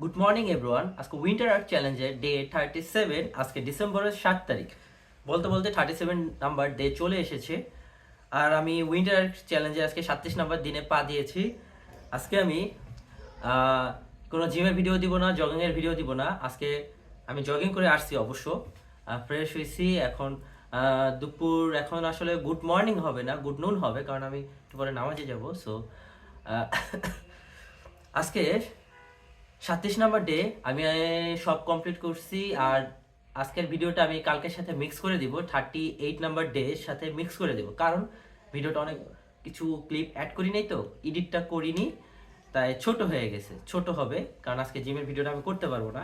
Good morning everyone. আজকে winter art চ্যালেঞ্জের day 37। আজকে ডিসেম্বরের 7 তারিখ। বলতে বলতে 37 নাম্বার ডে চলে এসেছে। আর আমি উইন্টার আর্ট চ্যালেঞ্জে আজকে 37 নাম্বার দিনে পা দিয়েছি। আজকে আমি আহ, কোনো জিমের ভিডিও দিব না, জগিংয়ের ভিডিও দিব না। আজকে আমি জগিং করে আসছি অবশ্য, ফ্রেশ হয়েছি। এখন দুপুর, এখন আসলে গুড মর্নিং হবে না, গুড নুন হবে, কারণ আমি একটু পরে নামাজে যাব। সো আজকে 37 নাম্বার ডে আমি সব কমপ্লিট করছি। আর আজকের ভিডিওটা আমি কালকের সাথে মিক্স করে দিব, 38 নাম্বার ডে সাথে মিক্স করে দিব, কারণ ভিডিওটা অনেক কিছু ক্লিপ অ্যাড করি নাই, তো এডিটটা করিনি, তাই ছোট হয়ে গেছে, ছোট হবে, কারণ আজকে জিমের ভিডিওটা আমি করতে পারবো না।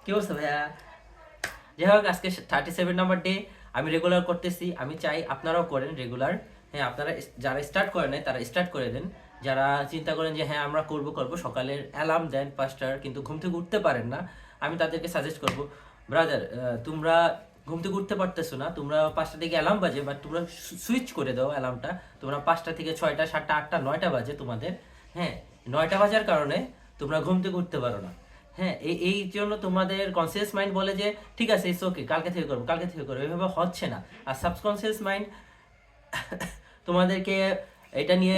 কি অবস্থা ভাইয়া? যাই হোক, আজকে 37 নাম্বার ডে আমি রেগুলার করতেছি। আমি চাই আপনারাও করেন রেগুলার। হ্যাঁ, আপনারা যারা স্টার্ট করেন নাই তারা স্টার্ট করে দেন। যারা চিন্তা করেন যে হ্যাঁ আমরা করব করব, সকালের অ্যালার্ম দেন 5টার, কিন্তু ঘুম থেকে উঠতে পারেন না, আমি তাদেরকে সাজেস্ট করব, ব্রাদার, তোমরা ঘুম থেকে উঠতে পারতেছো না, তোমরা 5টা থেকে অ্যালার্ম বাজে, বাট তোমরা সুইচ করে দাও অ্যালার্মটা। তোমরা 5টা থেকে 6টা, 7টা, 8টা, 9টা বাজে তোমাদের। হ্যাঁ, 9টা বাজার কারণে তোমরা ঘুম থেকে উঠতে পারো না। হ্যাঁ, এই এই জন্য তোমাদের কনসিয়াস মাইন্ড বলে যে ঠিক আছে, ইটস ওকে, কালকে থেকে করবো, কালকে থেকে করবো, এভাবে হচ্ছে না। আর সাবকনসিয়াস মাইন্ড তোমাদেরকে এটা নিয়ে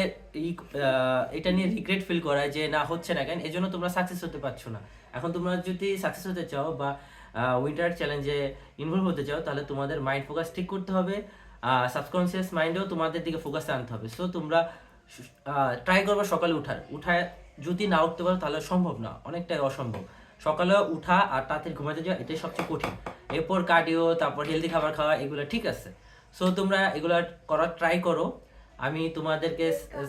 এটা নিয়ে রিগ্রেট ফিল করায় যে না, হচ্ছে না কেন, এজন্য তোমরা সাকসেস হতে পারছো না। এখন তোমরা যদি সাকসেস হতে চাও বা উইন্টার চ্যালেঞ্জে ইনভলভ হতে চাও, তাহলে তোমাদের মাইন্ড ফোকাস ঠিক করতে হবে। সাবকনসিয়াস মাইন্ডেও তোমাদের দিকে ফোকাস আনতে হবে। সো তোমরা ট্রাই করবে সকালে উঠায়, যদি না উঠতে পারো তাহলে সম্ভব না, অনেকটাই অসম্ভব। সকালে উঠা আর তাড়াতাড়ি ঘুমাতে যাওয়া, এটাই সবচেয়ে কঠিন। এরপর কার্ডিও, তারপর হেলদি খাবার খাওয়া, এগুলো ঠিক আছে। সো তোমরা এগুলো করার ট্রাই করো, আমি তোমাদেরকে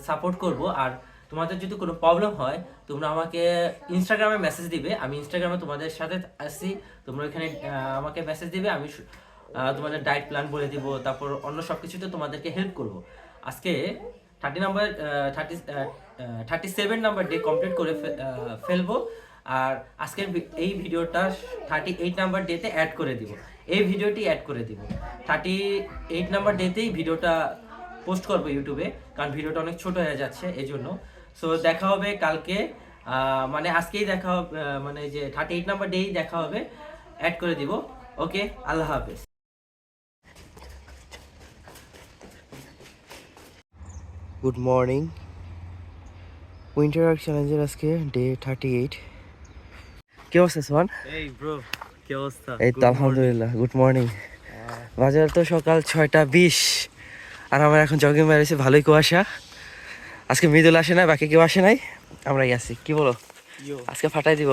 সাপোর্ট করব। আর তোমাদের যদি কোনো প্রবলেম হয়, তোমরা আমাকে ইনস্টাগ্রামে মেসেজ দিবে, আমি ইনস্টাগ্রামে তোমাদের সাথে আসি। তোমরা এখানে আমাকে মেসেজ দিবে, আমি তোমাদের ডায়েট প্ল্যান বলে দিব, তারপর অন্য সব কিছুতে তোমাদেরকে হেল্প করব। আজকে 37 নাম্বার ডে কমপ্লিট করে ফেলবো। আর আজকের এই ভিডিওটা 38 নাম্বার ডেতে অ্যাড করে দিব, এই ভিডিওটি অ্যাড করে দিব। 38 নাম্বার ডেতেই ভিডিওটা পোস্ট করবো ইউটিউবে, কারণ ভিডিওটা অনেক ছোট হয়ে যাচ্ছে এই জন্য। সো দেখা হবে কালকে, মানে আজকেই দেখা হবে, মানে যে 38 নাম্বার ডেই দেখা হবে, অ্যাড করে দিব। ওকে, আল্লাহ হাফেজ। Good morning. উইন্টার আর্ট চ্যালেঞ্জের আজকে ডে 38। কি অবস্থা সোহান? এই ব্রো, কি অবস্থা? এই তো আলহামদুলিল্লাহ, গুড মর্নিং। বাজার তো সকাল 6টা 20, আর আমরা এখন জগিং বেরিয়েছি। ভালোই কুয়াশা। আজকে মৃদুল আসে না, বাকি কেউ আসে নাই, আমরাই আছি। কি বলো, আজকে ফাটাই দিব?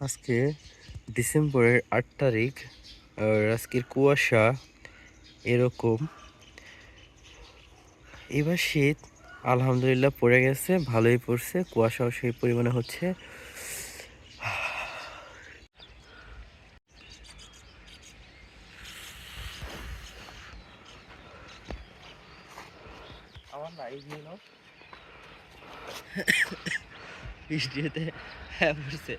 আজকে ডিসেম্বরের 8 তারিখ, আর আজকের কুয়াশা এরকম। এবার শীত আলহামদুলিল্লাহ পড়ে গেছে, ভালোই পড়ছে, কুয়াশাও সেই পরিমাণে হচ্ছে। আমার না এই নিয়ে নাও। বৃষ্টিতে হ্যাঁ পড়ছে,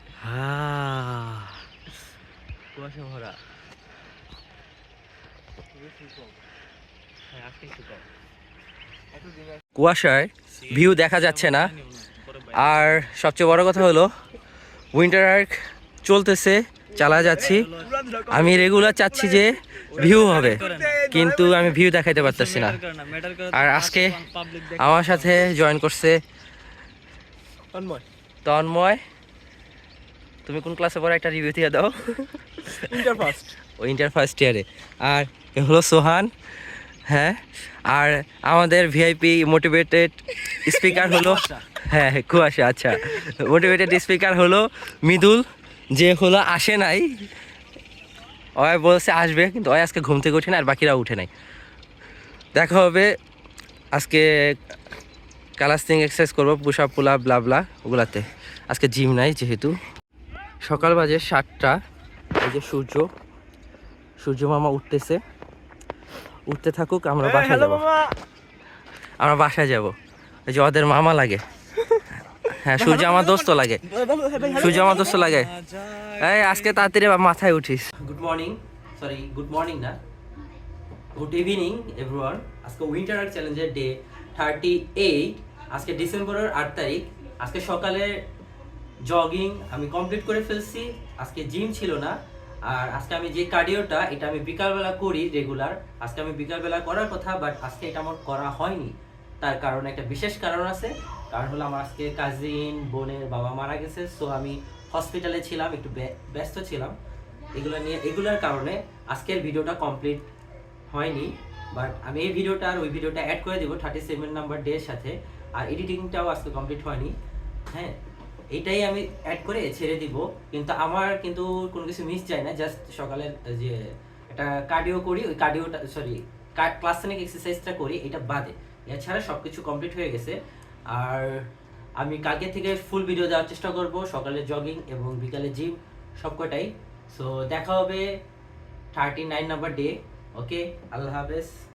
কুয়াশা ভরা। কুয়াশায় ভিউ দেখা যাচ্ছে না। আর সবচেয়ে বড় কথা হলো উইন্টার আর্ট চলতেছে, চালা যাচ্ছি। আমি রেগুলার চাচ্ছি যে ভিউ হবে, কিন্তু আমি ভিউ দেখাইতে পারতেছি না। আর আজকে আমার সাথে জয়েন করছে তন্ময়। তুমি কোন ক্লাসে পড়ো, একটা রিভিউ দিয়ে দাও। ও ইন্টার ফার্স্ট ইয়ারে। আর এ হলো সোহান। হ্যাঁ, আর আমাদের ভিআইপি মোটিভেটেড স্পিকার হলো, হ্যাঁ কুয়াশা, আচ্ছা, মোটিভেটেড স্পিকার হলো মৃদুল, যে হলো আসে নাই, ওই বলছে আসবে, কিন্তু ওই আজকে ঘুম থেকে উঠে না, আর বাকিরা উঠে নাই। দেখা হবে আজকে, ক্যালাস্টিং এক্সারসাইজ করবো, পুশ আপ পুল আপ ব্লা ব্লা ওগুলাতে। আজকে জিম নাই যেহেতু। সকাল বাজে 7টা। এই যে সূর্য মামা উঠতেছে, উঠতে থাকুক, আমরা বাসায় যাবো। আমরা বাসায় যাবো। এই যে ওদের মামা লাগে। হ্যাঁ, সূর্য আমার দোস্ত লাগে, সূর্য আমার দোস্ত লাগে। এই আজকে তাড়াতাড়ি মাথায় উঠিস। গুড মর্নিং না, গুড ইভিনিং এভরিওয়ান। আজকে উইন্টার আর্ক চ্যালেঞ্জের ডে 38। আজকে ডিসেম্বরের 8 তারিখ। আজকে সকালে জগিং আমি কমপ্লিট করে ফেলছি। আজকে জিম ছিল না। আর আজকে আমি যে কার্ডিওটা, এটা আমি বিকালবেলা করি রেগুলার। আজকে আমি বিকালবেলা করার কথা, বাট আজকে এটা আমার করা হয়নি। তার কারণ একটা বিশেষ কারণ আছে। কারণ হলো আমার আজকে কাজিন বোনের বাবা মারা গেছে, সো আমি হসপিটালে ছিলাম, একটু ব্যস্ত ছিলাম এগুলোর কারণে আজকের ভিডিওটা কমপ্লিট হয়নি। বাট আমি এই ভিডিওটা আর ওই ভিডিওটা অ্যাড করে দিব 37 নাম্বার ডে এর সাথে। আর এডিটিংটাও আজকে কমপ্লিট হয়নি। হ্যাঁ, এইটাই আমি অ্যাড করে ছেড়ে দিব। কিন্তু আমার কিন্তু কোনো কিছু মিস যায় না। জাস্ট সকালের যে একটা কার্ডিও করি, ওই কার্ডিওটা ক্লাসেনিক এক্সারসাইজটা করি, এটা বাদে। এছাড়া সব কিছু কমপ্লিট হয়ে গেছে। আর আমি কালকে থেকে ফুল ভিডিও দেওয়ার চেষ্টা করব, সকালে জগিং এবং বিকালে জিম সবকটাই। সো দেখা হবে 39 নাম্বার ডে। ওকে, আল্লাহ হাফেজ।